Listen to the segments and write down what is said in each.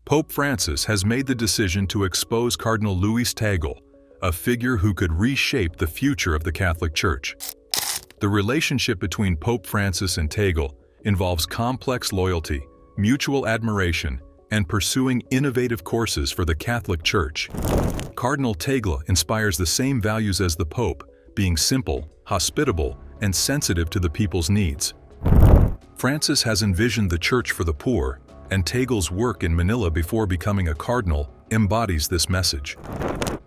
Pope Francis has made the decision to expose Cardinal Louis Tagle, a figure who could reshape the future of the Catholic Church. The relationship between Pope Francis and Tagle involves complex loyalty, mutual admiration, and pursuing innovative courses for the Catholic Church. Cardinal Tagle inspires the same values as the Pope, being simple, hospitable, and sensitive to the people's needs. Francis has envisioned the Church for the poor, and Tagle's work in Manila before becoming a cardinal embodies this message.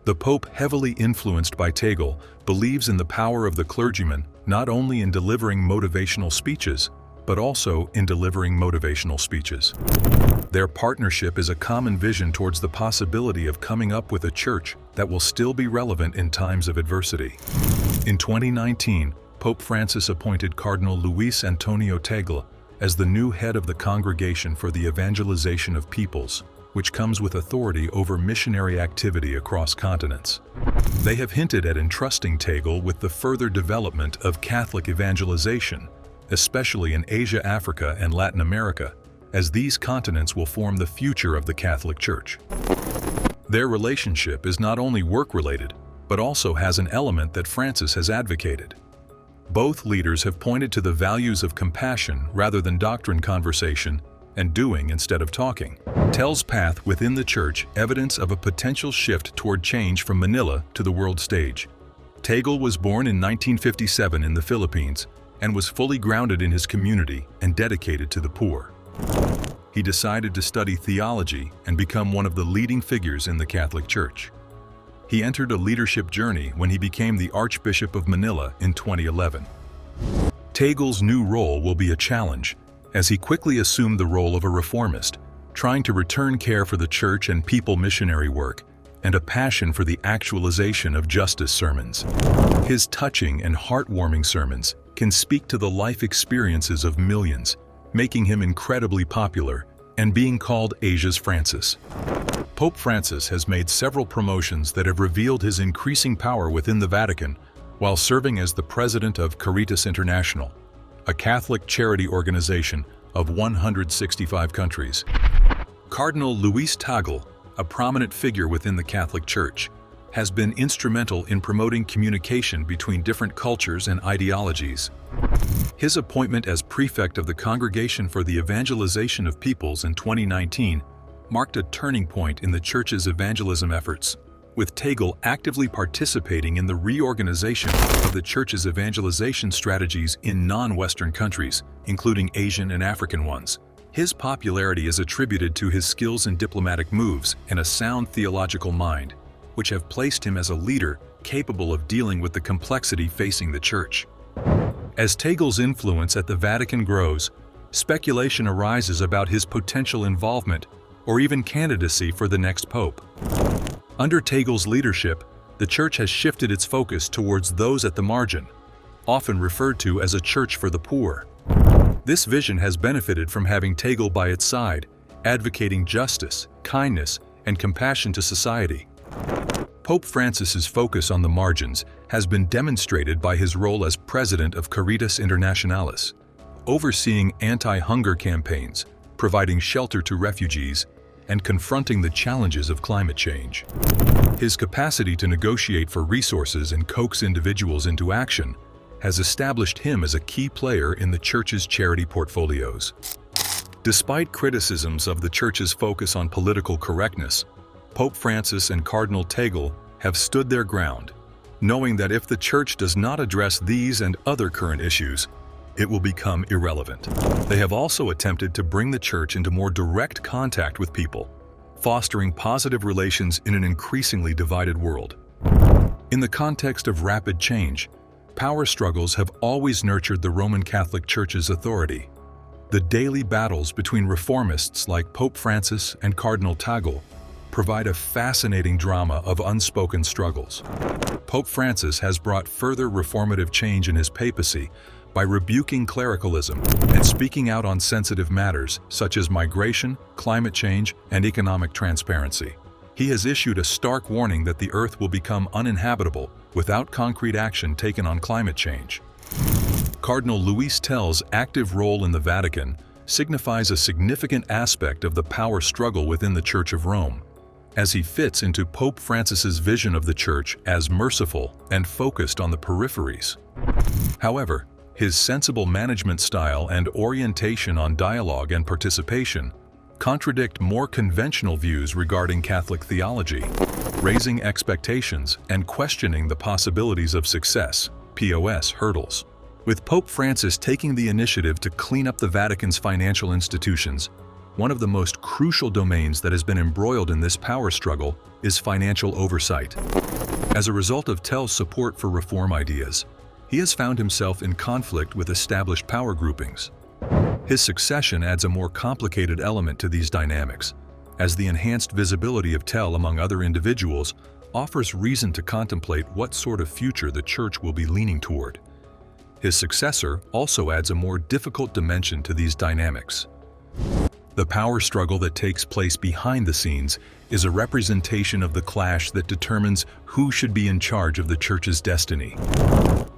The Pope, heavily influenced by Tagle, believes in the power of the clergyman not only in delivering motivational speeches, but also in delivering motivational speeches. Their partnership is a common vision towards the possibility of coming up with a church that will still be relevant in times of adversity. In 2019, Pope Francis appointed Cardinal Luis Antonio Tagle as the new head of the Congregation for the Evangelization of Peoples, which comes with authority over missionary activity across continents. They have hinted at entrusting Tagle with the further development of Catholic evangelization, especially in Asia, Africa, and Latin America, as these continents will form the future of the Catholic Church. Their relationship is not only work-related, but also has an element that Francis has advocated. Both leaders have pointed to the values of compassion rather than doctrine conversation and doing instead of talking. Tells path within the Church evidence of a potential shift toward change from Manila to the world stage. Tagle was born in 1957 in the Philippines and was fully grounded in his community and dedicated to the poor. He decided to study theology and become one of the leading figures in the Catholic Church. He entered a leadership journey when he became the Archbishop of Manila in 2011. Tagle's new role will be a challenge, as he quickly assumed the role of a reformist, trying to return care for the Church and people missionary work, and a passion for the actualization of justice sermons. His touching and heartwarming sermons can speak to the life experiences of millions, making him incredibly popular and being called Asia's Francis. Pope Francis has made several promotions that have revealed his increasing power within the Vatican while serving as the president of Caritas International, a Catholic charity organization of 165 countries. Cardinal Luis Tagle, a prominent figure within the Catholic Church, has been instrumental in promoting communication between different cultures and ideologies. His appointment as prefect of the Congregation for the Evangelization of Peoples in 2019 marked a turning point in the Church's evangelism efforts, with Tagle actively participating in the reorganization of the Church's evangelization strategies in non-Western countries, including Asian and African ones. His popularity is attributed to his skills in diplomatic moves and a sound theological mind, which have placed him as a leader capable of dealing with the complexity facing the Church. As Tagle's influence at the Vatican grows, speculation arises about his potential involvement or even candidacy for the next pope. Under Tagle's leadership, the Church has shifted its focus towards those at the margin, often referred to as a church for the poor. This vision has benefited from having Tagle by its side, advocating justice, kindness, and compassion to society. Pope Francis's focus on the margins has been demonstrated by his role as president of Caritas Internationalis, overseeing anti-hunger campaigns, providing shelter to refugees, and confronting the challenges of climate change. His capacity to negotiate for resources and coax individuals into action has established him as a key player in the Church's charity portfolios. Despite criticisms of the Church's focus on political correctness, Pope Francis and Cardinal Tagle have stood their ground, knowing that if the Church does not address these and other current issues, it will become irrelevant. They have also attempted to bring the Church into more direct contact with people, fostering positive relations in an increasingly divided world. In the context of rapid change, power struggles have always nurtured the Roman Catholic Church's authority. The daily battles between reformists like Pope Francis and Cardinal Tagle provide a fascinating drama of unspoken struggles. Pope Francis has brought further reformative change in his papacy by rebuking clericalism and speaking out on sensitive matters such as migration, climate change, and economic transparency. He has issued a stark warning that the Earth will become uninhabitable without concrete action taken on climate change. Cardinal Luis Tagel's active role in the Vatican signifies a significant aspect of the power struggle within the Church of Rome, as he fits into Pope Francis's vision of the Church as merciful and focused on the peripheries. However, his sensible management style and orientation on dialogue and participation contradict more conventional views regarding Catholic theology, raising expectations and questioning the possibilities of success, POS hurdles. With Pope Francis taking the initiative to clean up the Vatican's financial institutions, one of the most crucial domains that has been embroiled in this power struggle is financial oversight. As a result of Tell's support for reform ideas, he has found himself in conflict with established power groupings. His succession adds a more complicated element to these dynamics, as the enhanced visibility of Tell among other individuals offers reason to contemplate what sort of future the Church will be leaning toward. His successor also adds a more difficult dimension to these dynamics. The power struggle that takes place behind the scenes is a representation of the clash that determines who should be in charge of the Church's destiny.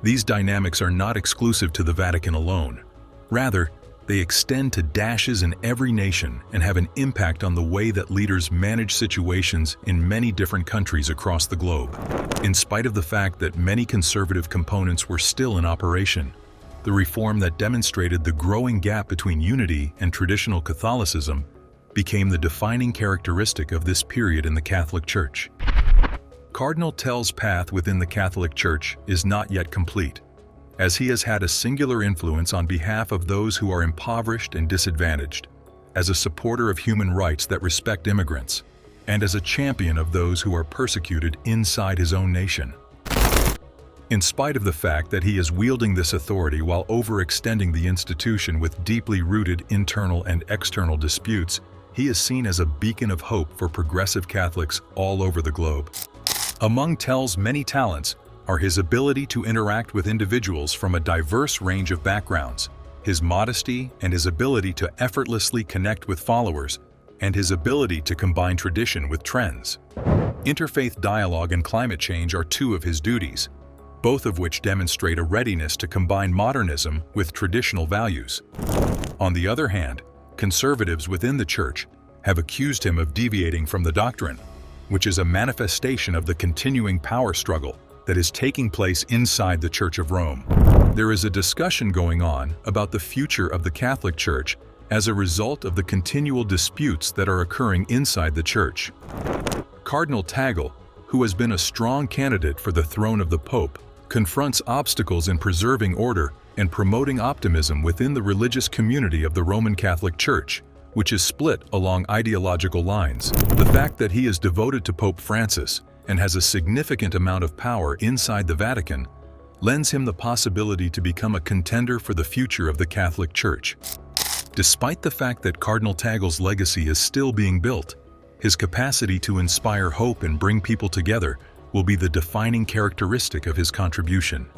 These dynamics are not exclusive to the Vatican alone. Rather, they extend to dashes in every nation and have an impact on the way that leaders manage situations in many different countries across the globe. In spite of the fact that many conservative components were still in operation, the reform that demonstrated the growing gap between unity and traditional Catholicism became the defining characteristic of this period in the Catholic Church. Cardinal Tell's path within the Catholic Church is not yet complete, as he has had a singular influence on behalf of those who are impoverished and disadvantaged, as a supporter of human rights that respect immigrants, and as a champion of those who are persecuted inside his own nation. In spite of the fact that he is wielding this authority while overextending the institution with deeply rooted internal and external disputes, he is seen as a beacon of hope for progressive Catholics all over the globe. Among Tell's many talents are his ability to interact with individuals from a diverse range of backgrounds, his modesty and his ability to effortlessly connect with followers, and his ability to combine tradition with trends. Interfaith dialogue and climate change are two of his duties, both of which demonstrate a readiness to combine modernism with traditional values. On the other hand, conservatives within the Church have accused him of deviating from the doctrine, which is a manifestation of the continuing power struggle that is taking place inside the Church of Rome. There is a discussion going on about the future of the Catholic Church as a result of the continual disputes that are occurring inside the Church. Cardinal Tagle, who has been a strong candidate for the throne of the Pope, confronts obstacles in preserving order and promoting optimism within the religious community of the Roman Catholic Church, which is split along ideological lines. The fact that he is devoted to Pope Francis and has a significant amount of power inside the Vatican lends him the possibility to become a contender for the future of the Catholic Church. Despite the fact that Cardinal Tagle's legacy is still being built, his capacity to inspire hope and bring people together will be the defining characteristic of his contribution.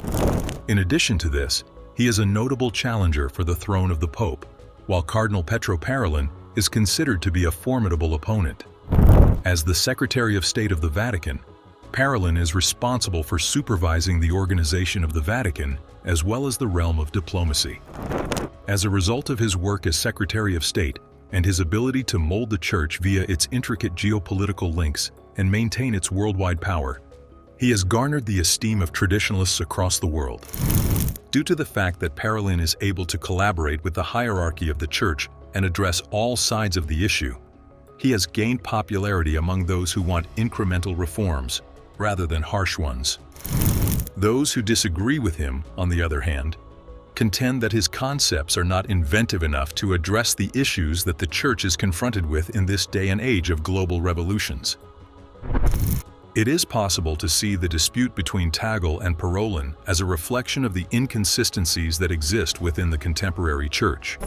In addition to this, he is a notable challenger for the throne of the Pope, while Cardinal Parolin is considered to be a formidable opponent. As the Secretary of State of the Vatican, Parolin is responsible for supervising the organization of the Vatican as well as the realm of diplomacy. As a result of his work as Secretary of State and his ability to mold the Church via its intricate geopolitical links and maintain its worldwide power, he has garnered the esteem of traditionalists across the world. Due to the fact that Parolin is able to collaborate with the hierarchy of the Church and address all sides of the issue, he has gained popularity among those who want incremental reforms rather than harsh ones. Those who disagree with him, on the other hand, contend that his concepts are not inventive enough to address the issues that the Church is confronted with in this day and age of global revolutions. It is possible to see the dispute between Tagle and Parolin as a reflection of the inconsistencies that exist within the contemporary Church.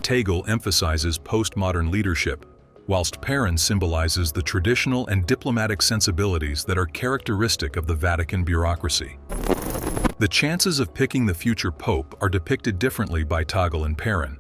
Tagle emphasizes postmodern leadership, whilst Parolin symbolizes the traditional and diplomatic sensibilities that are characteristic of the Vatican bureaucracy. The chances of picking the future pope are depicted differently by Tagle and Parolin.